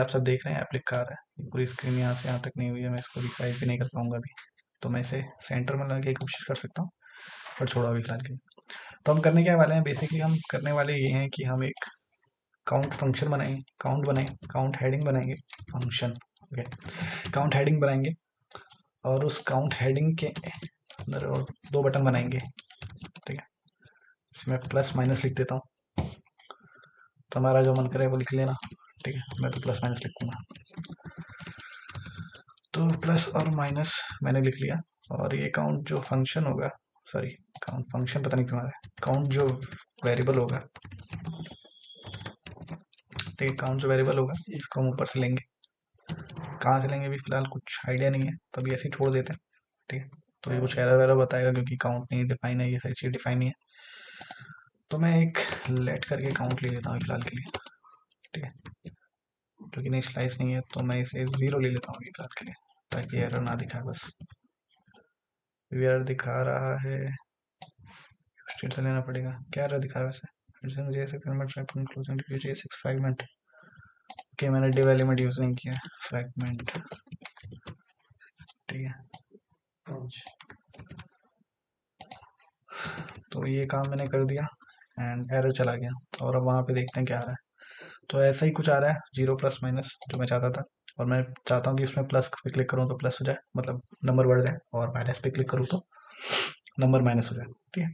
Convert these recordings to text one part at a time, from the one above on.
आप सब देख रहे हैं ऐप लिखा आ रहा है, पूरी स्क्रीन यहाँ से यहाँ तक नहीं हुई है, मैं इसको रिसाइज भी नहीं कर पाऊंगा अभी। तो मैं इसे सेंटर में लाने की कोशिश कर सकता हूँ, पर छोड़ो अभी फिलहाल के लिए। तो हम करने क्या वाले हैं, बेसिकली हम करने वाले ये हैं कि हम एक काउंट फंक्शन बनाएंगे, काउंट हेडिंग बनाएंगे फंक्शन। ओके, काउंट हेडिंग बनाएंगे और उस काउंट हेडिंग के अंदर और दो बटन बनाएंगे। ठीक है, इसमें प्लस माइनस लिख देता हूँ, तो हमारा जो मन करे वो लिख लेना। ठीक है, मैं तो प्लस माइनस लिखूंगा। तो प्लस और माइनस मैंने लिख लिया। और ये काउंट जो फंक्शन होगा, सॉरी काउंट फंक्शन पता नहीं क्यों आ रहा है, काउंट जो वेरिएबल होगा, ठीक है, काउंट जो वेरिएबल होगा इसको हम ऊपर से लेंगे। कहाँ से लेंगे अभी फिलहाल कुछ आइडिया नहीं है, तो अभी ऐसे ही छोड़ देते हैं। ठीक है, तो ये कुछ एरर वैरर बताएगा क्योंकि काउंट नहीं डिफाइन है, ये सारी चीज़ डिफाइन नहीं है। तो मैं एक लेट करके काउंट ले लेता हूँ फिलहाल के लिए। ठीक है, क्योंकि इनिशियलाइज नहीं है तो मैं इसे 0 ले लेता हूँ अभी फिलहाल के लिए, ताकि एरर ना दिखाए। बस एरर दिखा रहा है, स्टेट से लेना पड़ेगा। क्या एरर दिखा रहा है वैसे? फ्रैगमेंट। ओके, मैंने डिव एलिमेंट यूज नहीं किया, फ्रैगमेंट। ठीक है, तो ये काम मैंने कर दिया एंड एरर चला गया। और अब वहाँ पे देखते हैं क्या आ रहा है। तो ऐसा ही कुछ आ रहा है, 0 प्लस माइनस जो मैं चाहता था। और मैं चाहता हूँ कि इसमें प्लस पे क्लिक करूँ तो प्लस हो जाए, मतलब नंबर बढ़ जाए, और माइनस पे क्लिक करूँ तो नंबर माइनस हो जाए। ठीक है,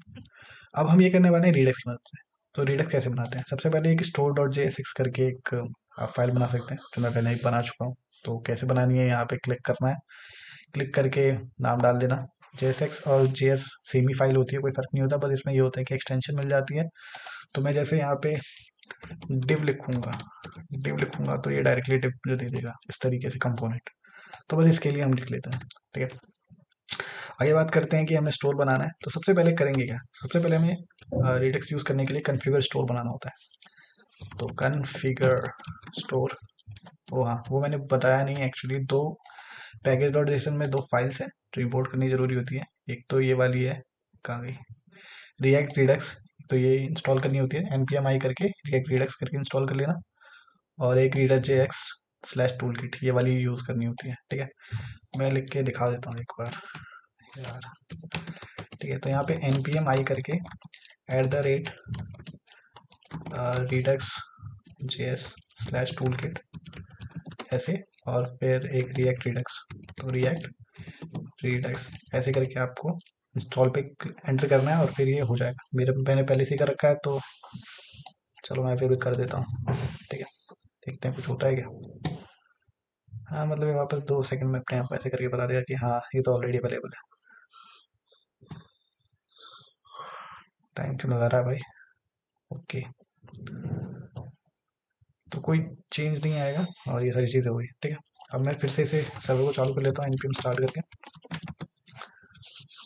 अब हम ये करने वाले हैं रिडक्स की मदद से। तो रिडक्स कैसे बनाते हैं? सबसे पहले एक स्टोर डॉट JSX करके एक आप फाइल बना सकते हैं, जो मैं पहले ही बना चुका हूँ। तो कैसे बनानी है, यहाँ पे क्लिक करना है, क्लिक करके नाम डाल देना। JSX और JS सेम ही फाइल होती है, कोई फर्क नहीं होता, बस इसमें ये होता है कि एक्सटेंशन मिल जाती है। तो मैं जैसे यहाँ पे डिव लिखूंगा तो ये डायरेक्टली डिव जो दे देगा इस तरीके से कंपोनेंट। तो बस इसके लिए हम लिख लेते हैं। ठीक है, आगे बात करते हैं कि हमें स्टोर बनाना है। तो सबसे पहले करेंगे क्या, सबसे पहले हमें रिडक्स यूज करने के लिए कन्फिगर स्टोर बनाना होता है। तो कन्फिगर स्टोर, वो हाँ वो मैंने बताया नहीं एक्चुअली। दो पैकेज डॉट जेसन में दो फाइल्स हैं जो इंपोर्ट करनी जरूरी होती है। एक तो ये वाली है, कहाँ गई, रिएक्ट रिडक्स। तो ये इंस्टॉल करनी होती है, npm i करके रिएक्ट रिडक्स करके इंस्टॉल कर लेना। और एक reader JX slash tool kit, ये वाली यूज करनी होती है। ठीक है, मैं लिख के दिखा देता हूँ एक बार यार। ठीक है, तो यहाँ पे npm i करके @ Redux JS slash tool kit ऐसे, और फिर एक रिएक्ट रिडक्स। तो रिएक्ट रिडक्स ऐसे करके आपको इंस्टॉल पे एंटर करना है और फिर ये हो जाएगा। मैंने पहले से कर रखा है, तो चलो मैं फिर भी कर देता हूँ। ठीक है, देखते हैं कुछ होता है क्या। हाँ, मतलब ये वापस 2 सेकंड में अपने आप ऐसे करके बता देगा कि हाँ ये तो ऑलरेडी अवेलेबल है। टाइम क्यों लगा रहा है भाई? ओके, तो कोई चेंज नहीं आएगा और ये सारी चीज़ें हुई। ठीक है, अब मैं फिर से इसे सर्वर को चालू कर लेता हूँ npm स्टार्ट करके,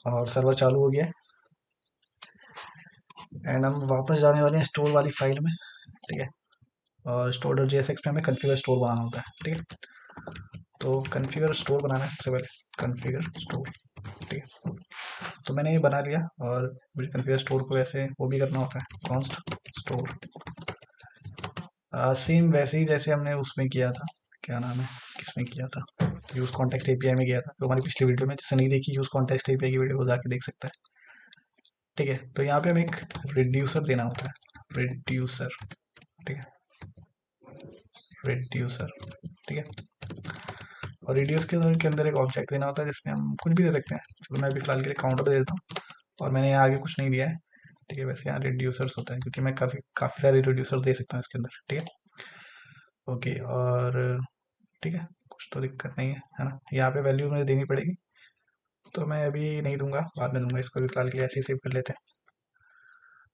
और सर्वर चालू हो गया है। एंड हम वापस जाने वाले हैं स्टोर वाली फाइल में। ठीक है, और स्टोर डॉट JSX में हमें कन्फिगर स्टोर बनाना होता है। ठीक है, तो कन्फिगर स्टोर बनाना है सबसे पहले, कन्फिगर स्टोर। ठीक है, तो मैंने ये बना लिया, और मुझे कन्फिगर स्टोर को वैसे वो भी करना होता है, कॉन्स्ट स्टोर। सेम वैसे ही जैसे हमने उसमें किया था, क्या नाम है, किसमें किया था, यूज कॉन्टेक्स्ट API में किया था, तो हमारी पिछली वीडियो में, जिसने नहीं देखी यूज कॉन्टेक्स्ट API की वीडियो, को जाके देख सकता है। ठीक है, तो यहाँ पे हमें एक रिड्यूसर देना होता है, रिड्यूसर। ठीक है, रिड्यूसर। ठीक है, और रिड्यूस के अंदर एक ऑब्जेक्ट देना होता है जिसमें हम कुछ भी दे सकते हैं। चलो मैं अभी फिलहाल के लिए काउंटर दे देता हूँ, और मैंने यहाँ आगे कुछ नहीं दिया है। ठीक है, वैसे यहाँ रिड्यूसर्स होता है क्योंकि मैं काफ़ी काफ़ी सारे रिड्यूसर्स दे सकता हूँ इसके अंदर। ठीक है, ओके, और ठीक है, कुछ तो दिक्कत नहीं है ना। यहाँ पे वैल्यू मुझे देनी पड़ेगी, तो मैं अभी नहीं दूंगा, बाद में दूंगा। इसको भी फिलहाल के लिए ऐसे ही सेव कर लेते हैं।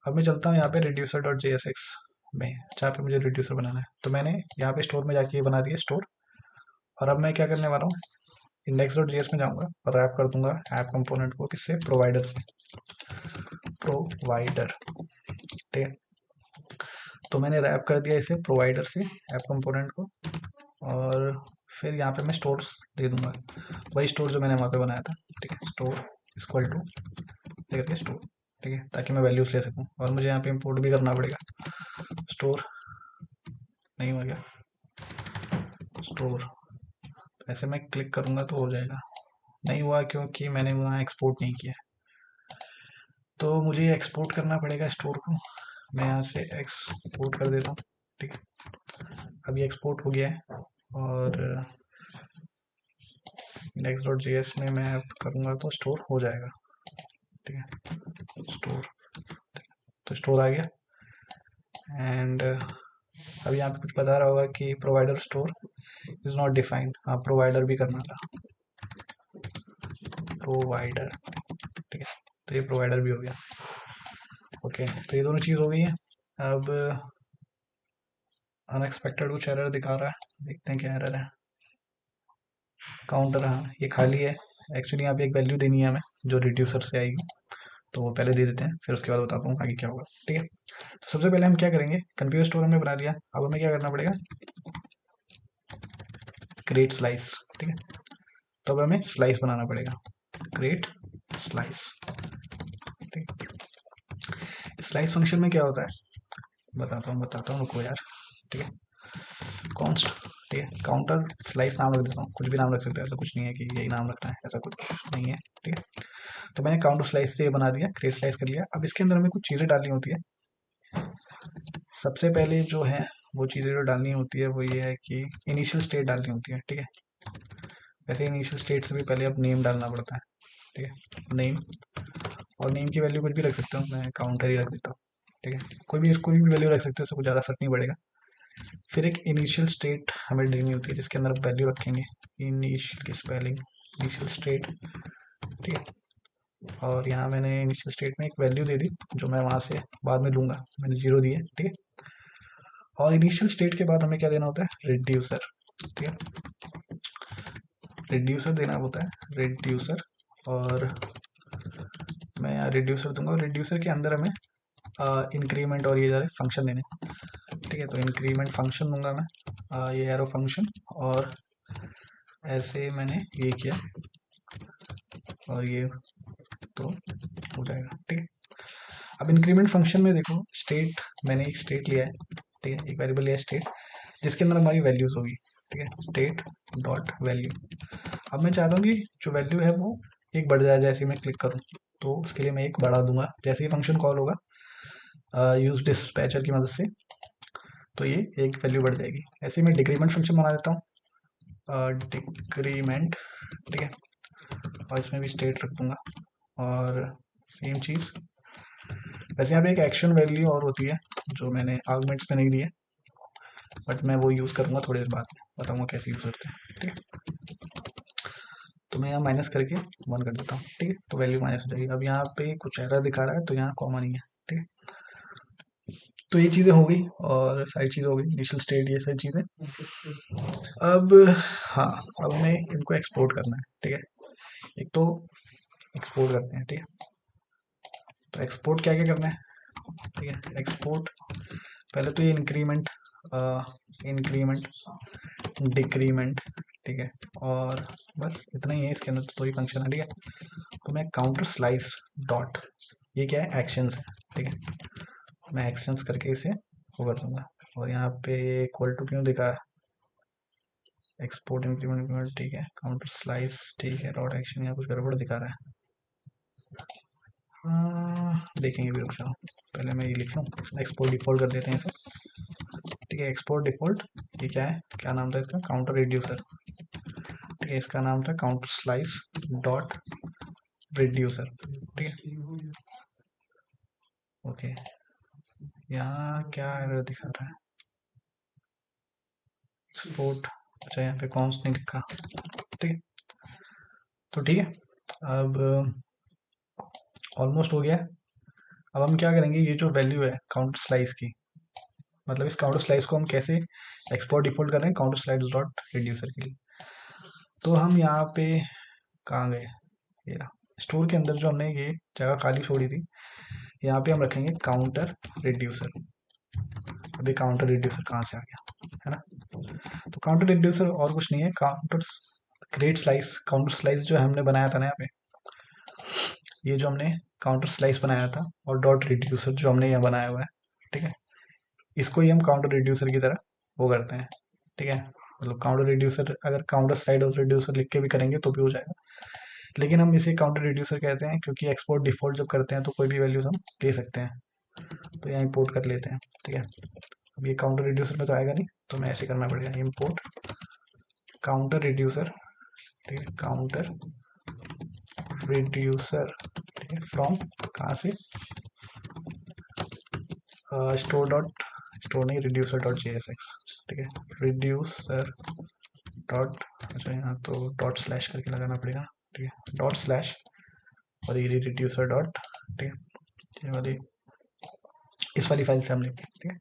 अब मैं चलता हूँ यहाँ पे रिड्यूसर डॉट JSX में, जहाँ पे मुझे रिड्यूसर बनाना है। तो मैंने यहाँ पे स्टोर में जाके ये बना दिया स्टोर। और अब मैं क्या करने वाला हूँ, index.js में जाऊँगा और रैप कर दूंगा ऐप कंपोनेंट को, किससे, प्रोवाइडर से, प्रोवाइडर। ठीक है, तो मैंने रैप कर दिया इसे प्रोवाइडर से ऐप कंपोनेंट को, और फिर यहाँ पे मैं स्टोर दे दूंगा, वही स्टोर जो मैंने वहाँ पे बनाया था। ठीक है, स्टोर इक्वल टू करके स्टोर। ठीक है, ताकि मैं वैल्यूज ले सकूँ, और मुझे यहाँ पे इंपोर्ट भी करना पड़ेगा। स्टोर नहीं हो गया, स्टोर। ऐसे मैं क्लिक करूँगा तो हो जाएगा। नहीं हुआ क्योंकि मैंने वहाँ एक्सपोर्ट नहीं किया। तो मुझे एक्सपोर्ट करना पड़ेगा स्टोर को। मैं यहाँ से एक्सपोर्ट कर देता हूँ। ठीक है, अभी एक्सपोर्ट हो गया है। और index.js में मैं करूँगा तो स्टोर हो जाएगा। ठीक है, स्टोर, तो स्टोर आ गया। एंड अभी यहाँ पे कुछ बता रहा होगा कि provider store is not defined. हाँ, प्रोवाइडर भी करना था, प्रोवाइडर। ठीक है, तो ये प्रोवाइडर भी हो गया। ओके, तो ये दोनों चीज़ हो गई है। अब अनएक्सपेक्टेड कुछ एरर दिखा रहा है, देखते हैं क्या एरर है। काउंटर, हाँ ये खाली है। एक्चुअली यहाँ पे एक वैल्यू देनी है हमें जो रिड्यूसर से आएगी, तो वो पहले दे देते हैं, फिर उसके बाद बताता हूँ आगे क्या होगा। ठीक है, तो सबसे पहले हम क्या करेंगे, कन्फ्यूज स्टोर हमने बना लिया। अब हमें क्या करना पड़ेगा, क्रिएट स्लाइस। ठीक है, तो अब हमें स्लाइस बनाना पड़ेगा, क्रिएट स्लाइस। ठीक है, स्लाइस फंक्शन में क्या होता है बताता हूँ, रुको यार। ठीक है, कॉन्स्ट, ठीक है, काउंटर स्लाइस नाम रख देता हूँ, कुछ भी नाम रख सकते हैं, ऐसा कुछ नहीं है कि यही नाम रखना है, ऐसा कुछ नहीं है। ठीक है, तो मैंने काउंटर स्लाइस से ये बना दिया, क्रिएट स्लाइस कर लिया। अब इसके अंदर हमें कुछ चीज़ें डालनी होती है। सबसे पहले जो है वो चीज़ें जो डालनी होती है वो ये है कि इनिशियल स्टेट डालनी होती है। ठीक है, वैसे इनिशियल स्टेट से भी पहले अब नेम डालना पड़ता है। ठीक है, नेम, और नेम की वैल्यू कुछ भी रख सकते हो, मैं काउंटर ही रख देता हूँ। ठीक है, कोई भी वैल्यू रख सकते हो, उससे कुछ ज़्यादा फर्क नहीं पड़ेगा। फिर एक इनिशियल स्टेट हमें देनी होती है जिसके अंदर वैल्यू रखेंगे, इनिशियल की स्पेलिंग इनिशियल स्टेट। ठीक है, और यहाँ मैंने इनिशियल स्टेट में एक वैल्यू दे दी जो मैं वहाँ से बाद में लूँगा, मैंने 0 दी है। ठीक है, और इनिशियल स्टेट के बाद हमें क्या देना होता है, रिड्यूसर। ठीक है, रिड्यूसर देना होता है, रिड्यूसर। और मैं यहाँ रिड्यूसर दूंगा, और रिड्यूसर के अंदर हमें इंक्रीमेंट और ये सारे फंक्शन देने। ठीक है, तो इंक्रीमेंट फंक्शन दूंगा मैं, ये एरो फंक्शन, और ऐसे मैंने ये किया और ये तो हो जाएगा। ठीक है, अब इंक्रीमेंट फंक्शन में देखो, स्टेट, मैंने एक स्टेट लिया है। ठीक है, एक वेरिएबल लिया है स्टेट, जिसके अंदर हमारी वैल्यूज होगी। ठीक है, स्टेट डॉट वैल्यू। अब मैं चाहता हूँ कि जो वैल्यू है वो एक बढ़ जाए जैसे मैं क्लिक करूँ, तो उसके लिए मैं एक बढ़ा दूंगा जैसे ही फंक्शन कॉल होगा यूज डिस्पैचर की मदद से, तो ये एक वैल्यू बढ़ जाएगी। ऐसे ही मैं डिक्रीमेंट फंक्शन बना देता हूँ, डिक्रीमेंट। ठीक है, और इसमें भी स्टेट रख दूंगा, और सेम चीज़। वैसे यहाँ पे एक एक्शन वैल्यू और होती है जो मैंने आर्गुमेंट्स में नहीं दी है, बट मैं वो यूज़ करूँगा थोड़ी देर बाद, बताऊँगा कैसे यूज़ करते हैं। ठीक है, तो मैं यहाँ माइनस करके 1 कर देता हूँ। ठीक है, तो वैल्यू माइनस हो जाएगी। अब यहाँ पे कुछ एरर दिखा रहा है, तो यहाँ कॉमा नहीं है। ठीक है, तो ये चीज़ें हो गई, और सारी चीज़ें हो गई, इनिशियल स्टेट, ये सारी चीज़ें। अब हाँ, अब हमें इनको एक्सपोर्ट करना है। ठीक है, एक तो एक्सपोर्ट करते हैं। ठीक है, तो एक्सपोर्ट क्या क्या करना है। ठीक है, एक्सपोर्ट पहले तो ये इंक्रीमेंट, इंक्रीमेंट, डिक्रीमेंट। ठीक है, और बस इतना ही है इसके अंदर, तो ही फंक्शन है। ठीक है, तो मैं काउंटर स्लाइस डॉट, ये क्या है, एक्शंस है। ठीक है, मैं एक्शंस करके इसे वो कर दूंगा। और यहाँ पे इक्वल टू क्यों दिखा है, एक्सपोर्ट इंक्रीमेंट। ठीक है, काउंटर स्लाइस, ठीक है, डॉट एक्शन, यहाँ कुछ गड़बड़ दिखा रहा है। देखेंगे भी, रुक जाओ, पहले मैं ये लिख लूँ, एक्सपोर्ट डिफॉल्ट कर देते हैं इसे। ठीक है, एक्सपोर्ट डिफॉल्ट, ये क्या है, क्या नाम था इसका, काउंटर रिड्यूसर। ठीक है, इसका नाम था काउंटर स्लाइस डॉट रिड्यूसर। ठीक है, ओके, यहाँ क्या एरर दिखा रहा है, एक्सपोर्ट, अच्छा यहाँ पे कॉन्स्ट नहीं लिखा। ठीक है, तो ठीक है, अब ऑलमोस्ट हो गया। अब हम क्या करेंगे, ये जो वैल्यू है काउंटर स्लाइस की, मतलब इस काउंटर स्लाइस को हम कैसे एक्सपोर्ट डिफॉल्ट कर रहे हैं काउंटर स्लाइस डॉट रिड्यूसर के लिए। तो हम यहाँ पे कहाँ गए, ये रहा, स्टोर के अंदर जो हमने ये जगह खाली छोड़ी थी, यहाँ पे हम रखेंगे काउंटर रिड्यूसर। अभी काउंटर रिड्यूसर कहाँ से आ गया, है ना। तो काउंटर रिड्यूसर और कुछ नहीं है, counter create slice, counter slice जो हमने बनाया था ना यहाँ पे, ये जो हमने काउंटर स्लाइस बनाया था, और डॉट रिड्यूसर जो हमने यहाँ बनाया हुआ है। ठीक है, इसको ही हम काउंटर रिड्यूसर की तरह वो करते हैं। ठीक है, मतलब काउंटर रिड्यूसर, अगर काउंटर स्लाइड और रिड्यूसर लिख के भी करेंगे तो भी हो जाएगा, लेकिन हम इसे काउंटर रिड्यूसर कहते हैं क्योंकि एक्सपोर्ट डिफॉल्ट जब करते हैं तो कोई भी वैल्यूज हम ले सकते हैं। तो यहाँ इंपोर्ट कर लेते हैं, ठीक है। अब ये काउंटर रिड्यूसर में तो आएगा नहीं, तो मैं ऐसे करना पड़ेगा, इंपोर्ट काउंटर रिड्यूसर, ठीक है, काउंटर रिड्यूसर, ठीक है, फ्रॉम कहाँ से, स्टोर डॉट, स्टोर नहीं, रिड्यूसर डॉट JSX, ठीक है, रिड्यूसर डॉट, अच्छा यहाँ तो डॉट स्लैश करके लगाना पड़ेगा, ठीक है, डॉट स्लैश, और ये रिड्यूसर डॉट, ठीक है, ये वाली, इस वाली फाइल से हमने, ठीक है।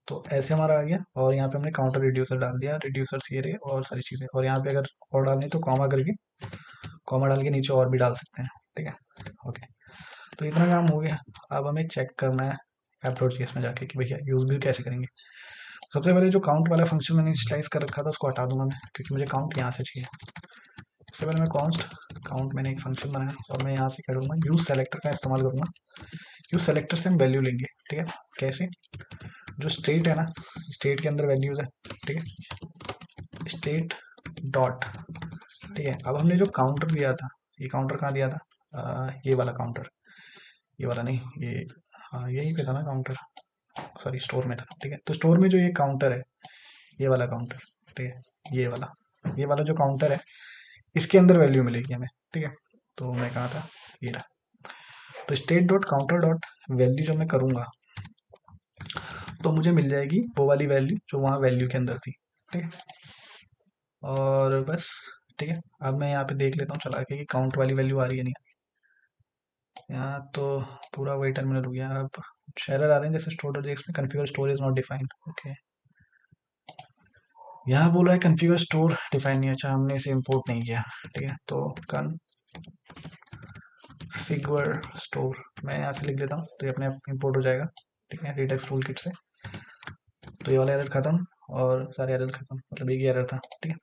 तो ऐसे हमारा आ गया, और यहाँ पे हमने काउंटर रिड्यूसर डाल दिया, रिड्यूसर ये रहे और सारी चीज़ें, और यहाँ पे अगर और डालनी तो कॉमा करके, कॉमा डाल के नीचे और भी डाल सकते हैं, ठीक है। ओके, तो इतना काम हो गया। अब हमें चेक करना है app.js में जाके कि भैया यूज भी कैसे करेंगे। सबसे पहले जो काउंट वाला फंक्शन मैंने इनिशियलाइज कर रखा था उसको हटा दूंगा मैं, क्योंकि मुझे काउंट यहाँ से चाहिए। सबसे पहले मैं कॉन्स्ट काउंट, मैंने एक फंक्शन बनाया और मैं यहाँ से करूँगा यूज सेलेक्टर का इस्तेमाल करूँगा। यूज सेलेक्टर से हम वैल्यू लेंगे, ठीक है। कैसे, जो स्टेट है ना, स्टेट के अंदर वैल्यूज है, ठीक है, स्टेट डॉट, ठीक है। अब हमने जो काउंटर दिया था, ये काउंटर कहाँ दिया था, ये वाला काउंटर, ये वाला नहीं, ये, हाँ यही पे था ना काउंटर, सॉरी स्टोर में था, ठीक है। तो स्टोर में जो ये काउंटर है, ये वाला काउंटर, ठीक है, ये वाला जो काउंटर है, इसके अंदर वैल्यू मिलेगी हमें, ठीक है। तो मैं कहा था, ये रहा। तो state dot counter dot value जब मैं करूँगा तो मुझे मिल जाएगी वो वाली वैल्यू जो वहाँ वैल्यू के अंदर थी, ठीक है। और बस, ठीक है। अब मैं यहाँ पे देख लेता हूँ चला के कि काउंट वाली वैल्यू आ रही है नहीं आ रही। यहाँ तो पूरा वही टर्मिनल हो गया। अब कुछ एरर आ रहे हैं, जैसे स्टोर डॉट जेएक्स में configure store is not defined, okay. यहाँ बोल रहा है कॉन्फ़िगर स्टोर डिफाइन नहीं, अच्छा हमने इसे इंपोर्ट नहीं किया, ठीक है। तो कॉन्फ़िगर स्टोर मैं यहाँ से लिख देता हूँ तो ये अपने आप इंपोर्ट हो जाएगा, ठीक है, रेटेक्स टूल किट से। तो ये वाला एरर खत्म और सारे एरर खत्म, मतलब एक ही एरर था, ठीक है।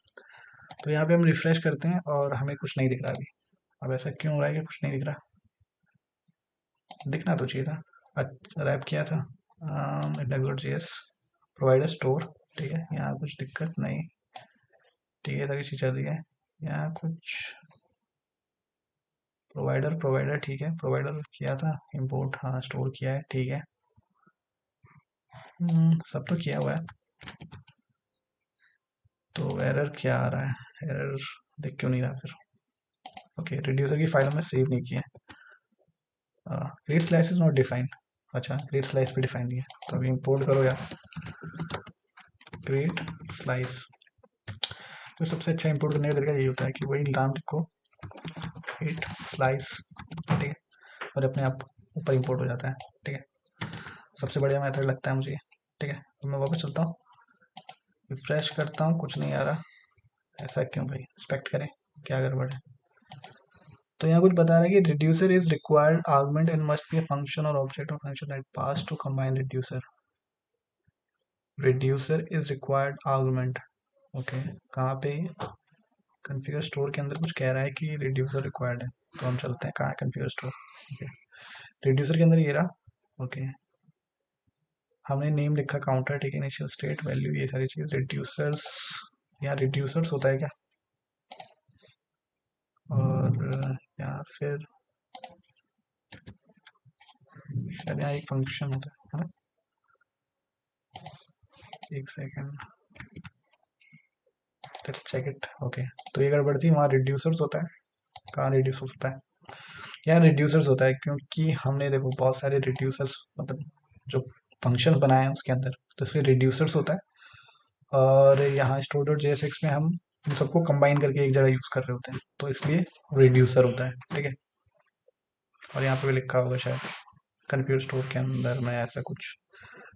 तो यहाँ पे हम रिफ्रेश करते हैं और हमें कुछ नहीं दिख रहा अभी। अब ऐसा क्यों हो रहा है कि कुछ नहीं दिख रहा, दिखना तो चाहिए था। अच्छा रैप किया था index.js प्रोवाइडर स्टोर, ठीक है, यहाँ कुछ दिक्कत नहीं, ठीक है, सारी चीज़ चल रही है। यहाँ कुछ प्रोवाइडर ठीक है, प्रोवाइडर किया था इंपोर्ट, हाँ स्टोर किया है, ठीक है। सब तो किया हुआ है, तो एरर क्या आ रहा है, एरर दिख क्यों नहीं रहा फिर। ओके, रिड्यूसर की फाइल में सेव नहीं किया है, create slice is not defined, अच्छा क्रिएट स्लाइस भी डिफाइंड नहीं है, तो अभी इंपोर्ट करो यार क्रिएट स्लाइस। तो सबसे अच्छा इंपोर्ट करने का तरीका यही होता है कि वही नाम लिखो क्रिएट स्लाइस, ठीक है, और अपने आप ऊपर इंपोर्ट हो जाता है, ठीक है। सबसे बढ़िया मेथड लगता है मुझे, ठीक है। तो मैं वापस चलता हूँ, रिफ्रेश करता हूँ, कुछ नहीं आ रहा, ऐसा क्यों भाई, एक्सपेक्ट करें क्या गड़बड़ है। तो यहाँ कुछ बता रहा है कि reducer is required argument and must be a function or object of function that pass to combine reducer. Reducer is required argument, okay, कहाँ पे, कॉन्फ़िगर स्टोर के अंदर कुछ कह रहा है कि रिड्यूसर रिक्वायर्ड है। तो हम चलते हैं, कहाँ है कॉन्फ़िगर स्टोर, ओके, रिड्यूसर के अंदर ये रहा, ओके। हमने नेम लिखा काउंटर, ठीक है, इनिशियल स्टेट वैल्यू ये सारी चीज, रिड्यूसर्स, यहाँ रिड्यूसर्स होता है क्या, और या फिर शायद यहाँ एक फंक्शन होता है ना, एक second, let's check it, okay. तो ये गड़बड़ थी, वहाँ रिड्यूसर्स होता है, कहाँ रिड्यूसर्स होता है, यहाँ रिड्यूसर्स होता है, क्योंकि हमने देखो बहुत सारे रिड्यूसर्स, मतलब जो फंक्शंस बनाए हैं उसके अंदर, तो इसलिए रिड्यूसर्स होता है। और यहाँ स्टोर डॉट जेएसएक्स में हम इन सबको कंबाइन करके एक जगह यूज कर रहे होते हैं, तो इसलिए रिड्यूसर होता है, ठीक है। और यहाँ पे भी लिखा होगा शायद कॉन्फ़िगर स्टोर के अंदर में ऐसा कुछ,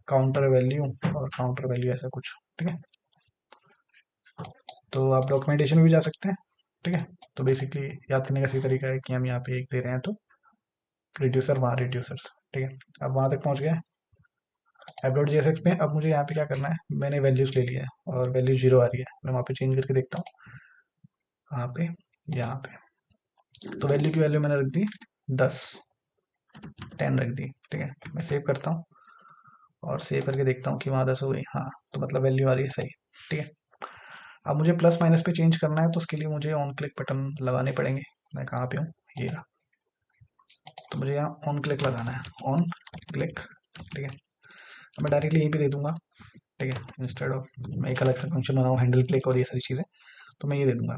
काउंटर वैल्यू और काउंटर वैल्यू ऐसा कुछ, ठीक है। तो आप डॉक्यूमेंटेशन में भी जा सकते हैं, ठीक है। तो बेसिकली याद करने का सही तरीका है कि हम यहाँ पे एक दे रहे हैं तो रिड्यूसर, वहाँ रिड्यूसर्स, ठीक है। अब वहाँ तक पहुँच गए app.jsx में। अब मुझे यहाँ पे क्या करना है, मैंने वैल्यूज ले लिया है और वैल्यू 0 आ रही है, मैं वहाँ पे चेंज करके देखता हूँ, यहाँ पे, यहाँ पे, तो वैल्यू की वैल्यू मैंने रख दी 10, 10 रख दी, ठीक है। मैं सेव करता हूँ और सेव करके देखता हूँ कि वहाँ 10 हो गई, हाँ, तो मतलब वैल्यू आ रही है सही, ठीक है। अब मुझे प्लस माइनस पे चेंज करना है तो उसके लिए मुझे ऑन क्लिक बटन लगाने पड़ेंगे। मैं कहाँ पे हूँ, ये रहा। तो मुझे यहाँ ऑन क्लिक लगाना है, ऑन क्लिक। ठीक है, मैं डायरेक्टली यहीं पे दे दूंगा। ठीक है, इंस्टेड ऑफ मैं एक अलग सा फंक्शन बनाऊँ हैंडल क्लिक और ये सारी चीज़ें, तो मैं ये दे दूंगा।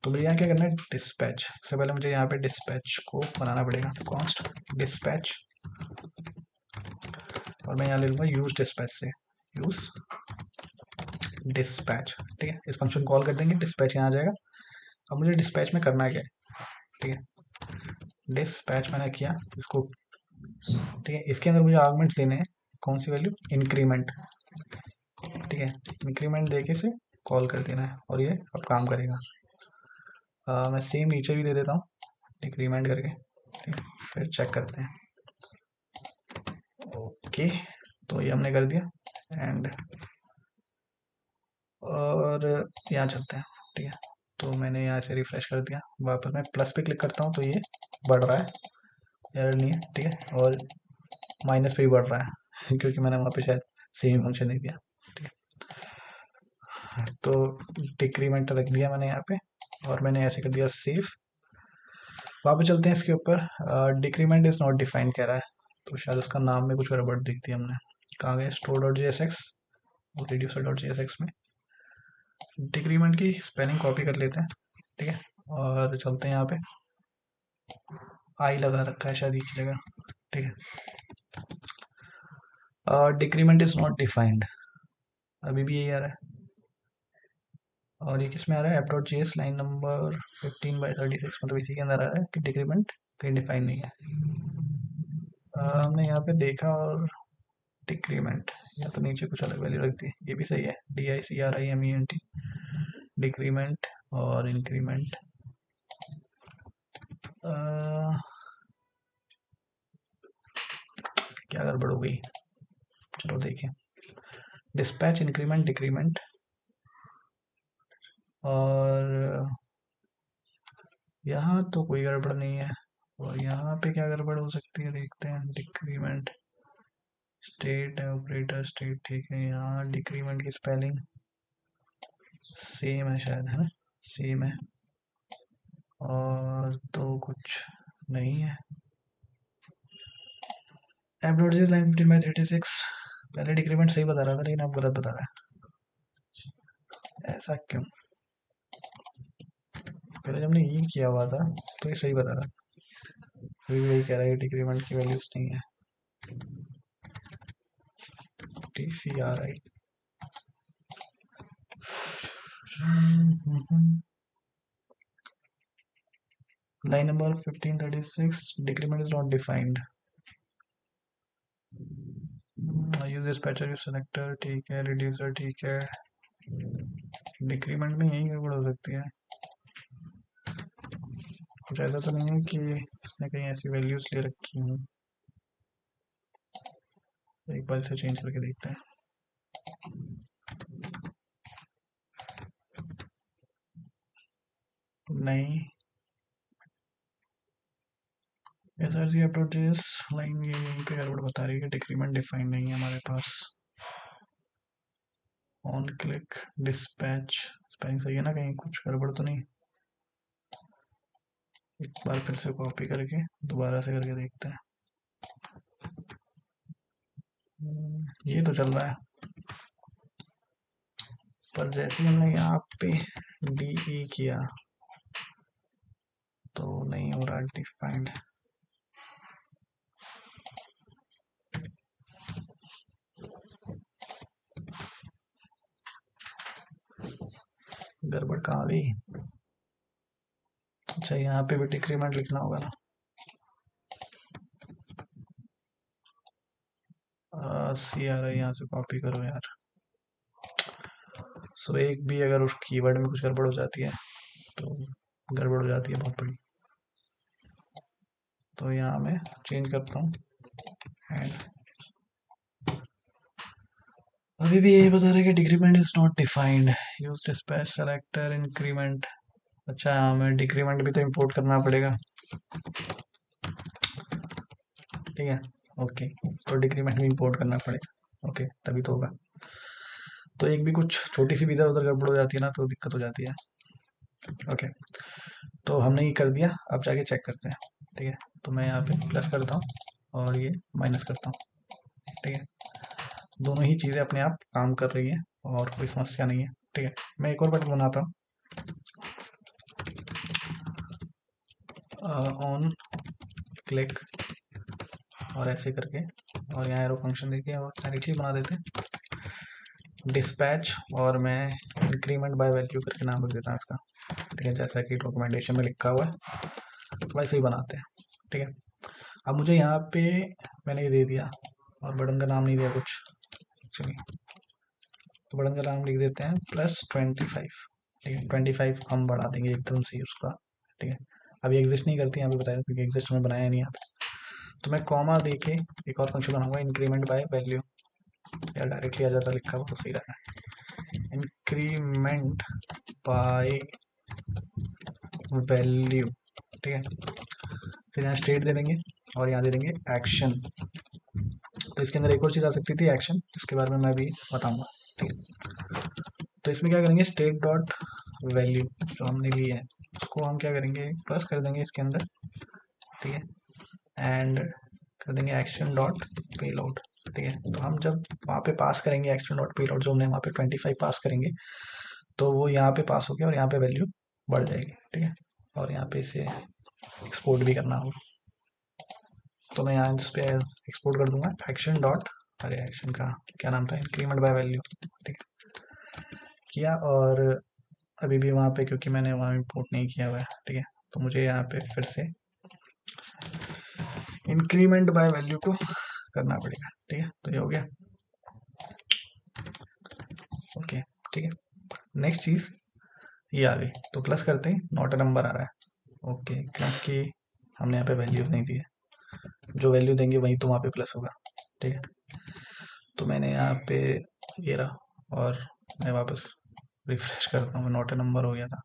तो मुझे यहाँ क्या करना है, डिस्पैच। सबसे पहले मुझे यहाँ पे डिस्पैच को बनाना पड़ेगा, कॉन्स्ट डिस्पैच, और मैं यहाँ ले लूँगा यूज डिस्पैच से, यूज डिस्पैच। ठीक है, इस फंक्शन कॉल कर देंगे, डिस्पैच यहाँ आ जाएगा। अब मुझे डिस्पैच में करना क्या है, ठीक है, डिस्पैच मैंने किया इसको। ठीक है, इसके अंदर मुझे आर्गुमेंट्स देने हैं, कौन सी वैल्यू, इंक्रीमेंट। ठीक है, इंक्रीमेंट देके से कॉल कर देना है और ये अब काम करेगा। मैं सेम नीचे भी दे देता हूँ डिक्रीमेंट करके। ठीक है, फिर चेक करते हैं। ओके, तो ये हमने कर दिया एंड और यहाँ चलते हैं। ठीक है, तो मैंने यहाँ से रिफ्रेश कर दिया, वापस मैं प्लस पे क्लिक करता हूँ तो ये बढ़ रहा है, एरर नहीं है। ठीक है, और माइनस पे भी बढ़ रहा है क्योंकि मैंने वहाँ पे शायद सेम फंक्शन नहीं दिया। ठीक है, तो डिक्रीमेंट रख दिया मैंने यहाँ पे और मैंने ऐसे कर दिया सेव। वापस चलते हैं इसके ऊपर, डिक्रीमेंट इज नॉट डिफाइंड कह रहा है, तो शायद उसका नाम में कुछ गड़बड़ दिख दी हमने। कहाँ गए, store dot G S X और reducer dot G S X में डिक्रीमेंट की स्पेलिंग कॉपी कर लेते हैं। ठीक है, और चलते हैं यहाँ पे, आई लगा रखा है शायद की जगह। ठीक है, डिक्रीमेंट इज नॉट डिफाइंड, अभी भी यही आ रहा है। और ये किस में आ रहा है, app dot G S line number 15/36, मतलब इसी के अंदर आ रहा है कि डिक्रीमेंट कहीं डिफाइन नहीं है। हमने यहाँ पे देखा और डिक्रीमेंट या तो नीचे कुछ अलग वैल्यू रख दी, ये भी सही है, DICRIMENT, डिक्रीमेंट और इंक्रीमेंट। क्या गड़बड़ हो गई, चलो देखें, डिस्पैच इंक्रीमेंट डिक्रीमेंट, और यहाँ तो कोई गड़बड़ नहीं है। और यहाँ पे क्या गड़बड़ हो सकती है देखते हैं, डिक्रीमेंट स्टेट है, ऑपरेटर स्टेट, ठीक है। यहाँ डिक्रीमेंट की स्पेलिंग सेम है शायद, है ना, सेम है, और तो कुछ नहीं है। एप डॉट जी लाइन 15/36, पहले डिक्रीमेंट सही बता रहा था लेकिन अब गलत बता रहा है, ऐसा क्यों। पहले जब हमने ये किया हुआ था तो ये सही बता रहा था, अभी भी वही कह रहा है कि डिक्रीमेंट की वैल्यूज नहीं है। TCRI, line number 15/36, decrement is not defined. Use dispatcher, use selector, ठीक है, रिड्यूसर, ठीक है। डिक्रीमेंट में यही गड़बड़ हो सकती है, कुछ ऐसा तो नहीं है कि इसने कहीं ऐसी वैल्यूज ले रखी हूँ। एक बार इसे चेंज करके देखते हैं। नहीं, SRC approaches लाइन ये यहीं पे गड़बड़ बता रही है, डिक्रीमेंट डिफाइन नहीं है हमारे पास। ऑन क्लिक डिस्पैच, स्पेलिंग सही है ना, कहीं कुछ गड़बड़ तो नहीं। एक बार फिर से कॉपी करके दोबारा से करके देखते हैं। ये तो चल रहा है, पर जैसे हमने यहाँ पे DE किया तो नहीं हो रहा डिफाइंड। गड़बड़ कहाँ गई, अच्छा यहाँ पे भी डिक्रीमेंट लिखना होगा ना। CRI यहाँ से कॉपी करो यार। सो एक भी अगर उस कीवर्ड में कुछ गड़बड़ हो जाती है तो गड़बड़ हो जाती है बहुत बड़ी। तो यहाँ मैं चेंज करता हूँ एंड अभी भी यही बता रहा है कि decrement is not defined, use dispatch selector increment. अच्छा हाँ, मैं डिक्रीमेंट भी तो इंपोर्ट करना पड़ेगा। ठीक है, ओके, तो डिक्रीमेंट भी इंपोर्ट करना पड़ेगा, ओके, तभी तो होगा। तो एक भी कुछ छोटी सी भी इधर उधर गड़बड़ हो जाती है ना तो दिक्कत हो जाती है। ओके, तो हमने ये कर दिया, अब जाके चेक करते हैं। ठीक है, तो मैं यहाँ पे प्लस करता हूँ और ये माइनस करता हूँ। ठीक है, दोनों ही चीज़ें अपने आप काम कर रही हैं और कोई समस्या नहीं है। ठीक है, मैं एक और बटन बनाता हूँ, ऑन क्लिक और ऐसे करके, और यहाँ एरो फंक्शन देके और डायरेक्टली बना देते हैं डिस्पैच, और मैं इंक्रीमेंट बाय वैल्यू करके नाम रख देता हूँ इसका। ठीक है, जैसा कि डॉक्यूमेंटेशन में लिखा हुआ है वैसे ही बनाते हैं। ठीक है, अब मुझे यहाँ पे मैंने ये दे दिया और बटन का नाम नहीं दिया कुछ एक्चुअली, तो बटन का नाम लिख देते हैं +25। ठीक है, 25 हम बढ़ा देंगे एकदम से ही उसका। ठीक है, अभी एग्जिस्ट नहीं करती यहाँ पे बताया, क्योंकि एग्जिस्ट में बनाया नहीं यहाँ पे। तो मैं कॉमा दे के एक और फंक्शन बनाऊंगा, इंक्रीमेंट बाय वैल्यू, या डायरेक्टली आ जाता लिखा हुआ तो सही रहता है, इंक्रीमेंट बाय वैल्यू। ठीक है, फिर यहाँ स्टेट दे देंगे और यहाँ दे देंगे एक्शन। तो इसके अंदर एक और चीज़ आ सकती थी एक्शन, जिसके बारे में मैं अभी बताऊंगा। ठीक है, तो इसमें क्या करेंगे, स्टेट डॉट वैल्यू जो हमने ली है उसको हम क्या करेंगे, प्लस कर देंगे इसके अंदर। ठीक है, एंड कर देंगे एक्शन डॉट पेलोड। ठीक है, तो हम जब वहाँ पे पास करेंगे एक्शन डॉट पेलोड, जो हमने वहाँ पे 25 पास करेंगे, तो वो यहाँ पे पास हो गया और यहाँ पे वैल्यू बढ़ जाएगी। ठीक है, और यहाँ पे इसे एक्सपोर्ट भी करना होगा, तो मैं यहाँ इस पे एक्सपोर्ट कर दूंगा एक्शन डॉट, अरे एक्शन का क्या नाम था, इंक्रीमेंट बाय वैल्यू। ठीक है, किया, और अभी भी वहाँ पे क्योंकि मैंने वहाँ इंपोर्ट नहीं किया हुआ है। ठीक है, तो मुझे यहाँ पे फिर से इंक्रीमेंट बाय वैल्यू को करना पड़ेगा। ठीक है, तो ये हो गया। ओके, ठीक है, नेक्स्ट चीज़ ये आ गई, तो प्लस करते ही नॉट अ नंबर आ रहा है। ओके, क्योंकि हमने यहाँ पे वैल्यू नहीं दी है, जो वैल्यू देंगे वही तो वहाँ पे प्लस होगा। ठीक है, तो मैंने यहाँ पे ये रहा, और मैं वापस रिफ्रेश करता हूँ, नॉट अ नंबर हो गया था।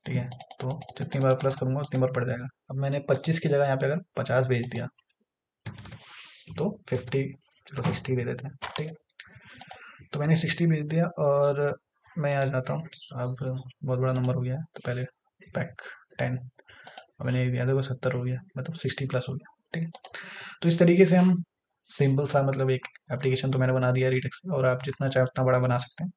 ठीक है, तो जितनी बार प्लस करूँगा उतनी बार पड़ जाएगा। अब मैंने 25 की जगह यहाँ पे अगर 50 भेज दिया तो 50, चलो 60 दे देते हैं। ठीक है, तो मैंने 60 भेज दिया और मैं आ जाता हूँ, अब बहुत बड़ा नंबर हो गया है, तो पहले पैक 10 और मैंने दिया, देखो 70 हो गया, मतलब 60 प्लस हो गया। ठीक है, तो इस तरीके से हम सिंपल सा, मतलब एक एप्लीकेशन तो मैंने बना दिया रीटेक्स से, और आप जितना चाहे उतना बड़ा बना सकते हैं।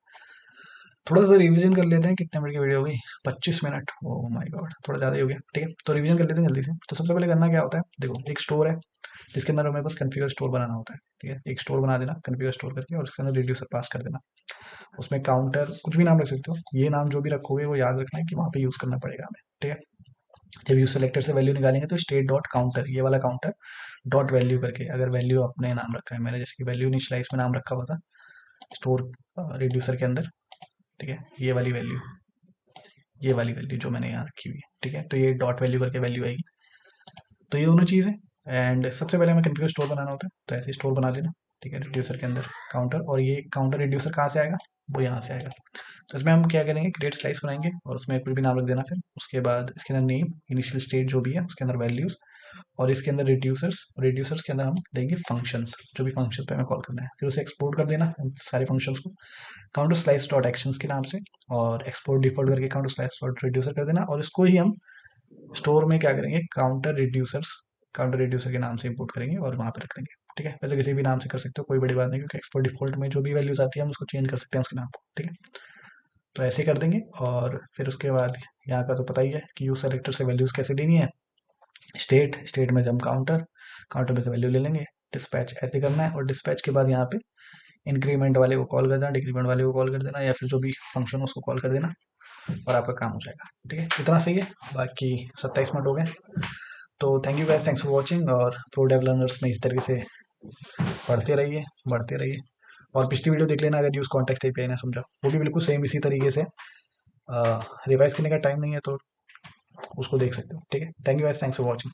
थोड़ा सा रिवीजन कर लेते हैं, कितने मिनट की वीडियो हो गई, 25 मिनट, ओह माय गॉड, थोड़ा ज़्यादा ही हो गया। ठीक है, तो रिवीजन कर लेते हैं जल्दी से। तो सबसे पहले करना क्या होता है, देखो एक स्टोर है जिसके अंदर हमें बस कन्फिगर स्टोर बनाना होता है। ठीक है, एक स्टोर बना देना कन्फिगर स्टोर करके, और उसके अंदर रिड्यूसर पास कर देना, उसमें काउंटर कुछ भी नाम रख सकते हो, ये नाम जो भी रखोगे वो याद रखना है कि वहाँ पे यूज़ करना पड़ेगा हमें। ठीक है, जब यूज सेलेक्टर से वैल्यू निकालेंगे तो स्टेट डॉट काउंटर, ये वाला काउंटर डॉट वैल्यू करके, अगर वैल्यू अपने नाम रखा है, मैंने जैसे कि वैल्यू इनिशियलाइज में नाम रखा हुआ था स्टोर रिड्यूसर के अंदर। ठीक है, ये वाली वैल्यू, ये वाली वैल्यू जो मैंने यहाँ रखी हुई है। ठीक है, तो ये डॉट वैल्यू करके वैल्यू आएगी। तो ये दोनों चीज़ है, एंड सबसे पहले हमें कन्फिगर स्टोर बनाना होता है, तो ऐसे स्टोर बना लेना। ठीक है, रिड्यूसर के अंदर काउंटर, और ये काउंटर रिड्यूसर कहाँ से आएगा, वो यहाँ से आएगा। तो इसमें हम क्या करेंगे, क्रिएट स्लाइस बनाएंगे और उसमें कुछ भी नाम रख देना। फिर उसके बाद इसके अंदर नेम, इनिशियल स्टेट जो भी है उसके अंदर वैल्यूज, और इसके अंदर रिड्यूसर्स, रिड्यूसर्स के अंदर हम देंगे फंक्शंस, जो भी फंक्शन पे हमें कॉल करना है। फिर उसे एक्सपोर्ट कर देना उन सारे फंक्शंस को काउंटर स्लाइस डॉट एक्शंस के नाम से, और एक्सपोर्ट डिफॉल्ट करके काउंटर स्लाइस डॉट रिड्यूसर कर देना, और इसको ही हम स्टोर में क्या करेंगे, काउंटर रिड्यूसर्स, काउंटर रिड्यूसर के नाम से इंपोर्ट करेंगे और वहाँ पे रख देंगे। ठीक है, वैसे किसी भी नाम से कर सकते हो, कोई बड़ी बात नहीं, क्योंकि एक्सपोर्ट डिफॉल्ट में जो भी वैल्यूज आती है हम उसको चेंज कर सकते हैं उसके नाम को। ठीक है, तो ऐसे कर देंगे, और फिर उसके बाद यहाँ का तो पता ही है कि यूज सेलेक्टर से वैल्यूज कैसे लेनी है। स्टेट में से हम काउंटर, काउंटर में से वैल्यू ले लेंगे। डिस्पैच ऐसे करना है, और डिस्पैच के बाद यहाँ पे इंक्रीमेंट वाले को कॉल कर देना, डिक्रीमेंट वाले को कॉल कर देना, या फिर जो भी फंक्शन उसको कॉल कर देना, और आपका काम हो जाएगा। ठीक है, इतना सही है। बाकी 27 मिनट हो गए, तो thank you guys, thanks for watching, और प्रो डेव लर्नर्स में इस तरीके से पढ़ते रहिए, बढ़ते रहिए। और पिछली वीडियो देख लेना अगर यूज कॉन्टेक्स्ट एपीआई ना समझा, वो भी बिल्कुल सेम इसी तरीके से, रिवाइज करने का टाइम नहीं है तो उसको देख सकते हो। ठीक है, thank you guys, thanks for watching.